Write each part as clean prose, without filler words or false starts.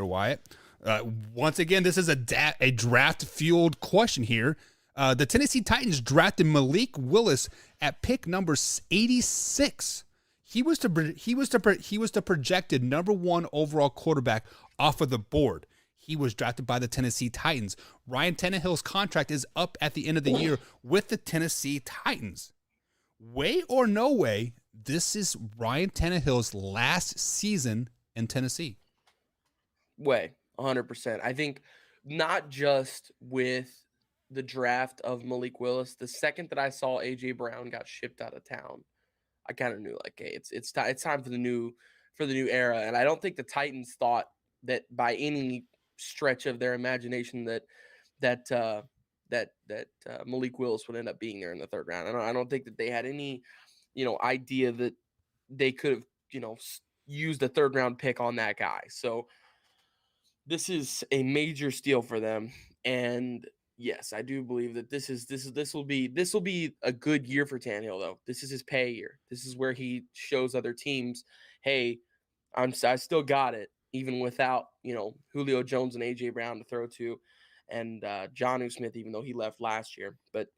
Wyatt. Once again, this is a draft-fueled question here. The Tennessee Titans drafted Malik Willis at pick number 86. He was the projected number one overall quarterback off of the board. He was drafted by the Tennessee Titans. Ryan Tannehill's contract is up at the end of the year with the Tennessee Titans. Way or no way, this is Ryan Tannehill's last season in Tennessee. Way, 100%. I think not just with the draft of Malik Willis, the second that I saw A.J. Brown got shipped out of town, I kind of knew, like, hey, it's time for the new era. And I don't think the Titans thought that by any stretch of their imagination that Malik Willis would end up being there in the third round. I don't think that they had any, idea that they could have, used a third round pick on that guy. So this is a major steal for them. And yes, I do believe that this will be a good year for Tannehill, though. This is his pay year. This is where he shows other teams, hey, I still got it, even without, Julio Jones and A.J. Brown to throw to, and Jonnu Smith, even though he left last year. But,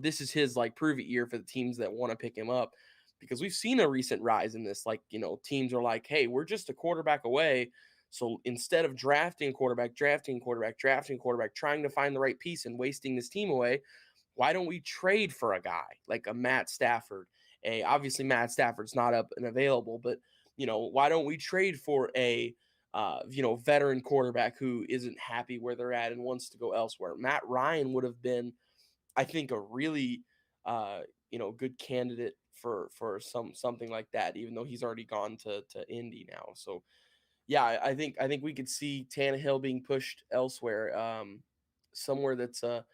this is his, prove it year for the teams that want to pick him up, because we've seen a recent rise in this. Teams are like, hey, we're just a quarterback away. So instead of drafting quarterback, trying to find the right piece and wasting this team away, why don't we trade for a guy like a Matt Stafford? Obviously Matt Stafford's not up and available, but why don't we trade for a veteran quarterback who isn't happy where they're at and wants to go elsewhere? Matt Ryan would have been, I think, a really good candidate for something like that, even though he's already gone to Indy now. So yeah, I think we could see Tannehill being pushed elsewhere, somewhere that's a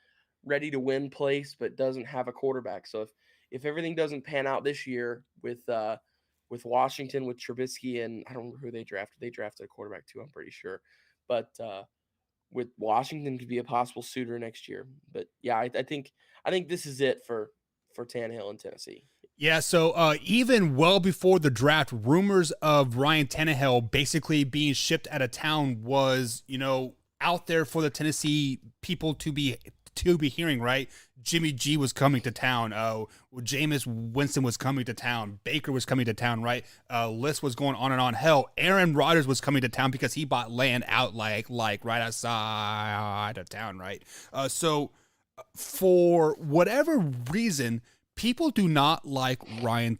ready to win place but doesn't have a quarterback. So if everything doesn't pan out this year with Washington, with Trubisky, and I don't remember who they drafted. They drafted a quarterback too, I'm pretty sure. But with Washington could be a possible suitor next year. But yeah, I think this is it for Tannehill in Tennessee. Yeah, so even well before the draft, rumors of Ryan Tannehill basically being shipped out of town was, out there for the Tennessee people to be hearing, right? Jimmy G was coming to town. Jameis Winston was coming to town. Baker was coming to town, right? List was going on and on. Hell, Aaron Rodgers was coming to town because he bought land out like right outside of town, right? So for whatever reason, people do not like Ryan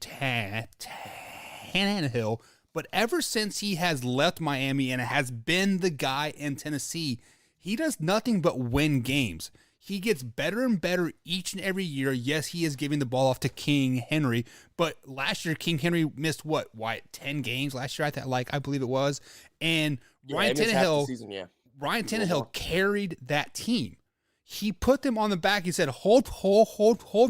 Tannehill, but ever since he has left Miami and has been the guy in Tennessee, he does nothing but win games. He gets better and better each and every year. Yes, he is giving the ball off to King Henry, but last year King Henry missed 10 games last year, I believe it was. And Ryan Tannehill carried that team. He put them on the back. He said, hold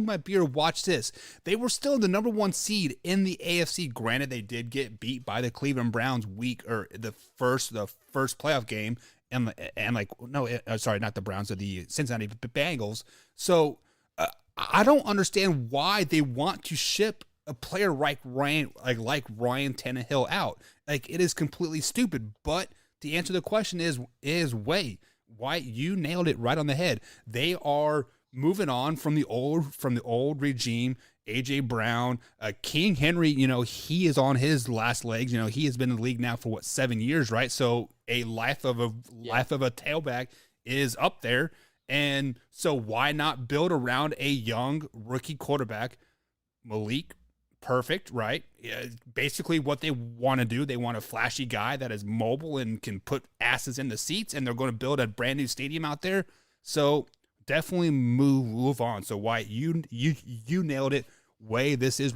my beer. Watch this. They were still the number one seed in the AFC. Granted, they did get beat by the Cleveland Browns the first playoff game. Not the Browns, of the Cincinnati Bengals. So I don't understand why they want to ship a player like Ryan Tannehill out. Like, it is completely stupid. But the answer to the question is way. Why, you nailed it right on the head. They are moving on from the old regime. A.J. Brown, King Henry, he is on his last legs. He has been in the league now for 7 years, right? So a life of a tailback is up there. And so why not build around a young rookie quarterback? Malik, perfect, right? Basically what they want to do, they want a flashy guy that is mobile and can put asses in the seats, and they're going to build a brand new stadium out there. So definitely move on. So Wyatt, you nailed it. This is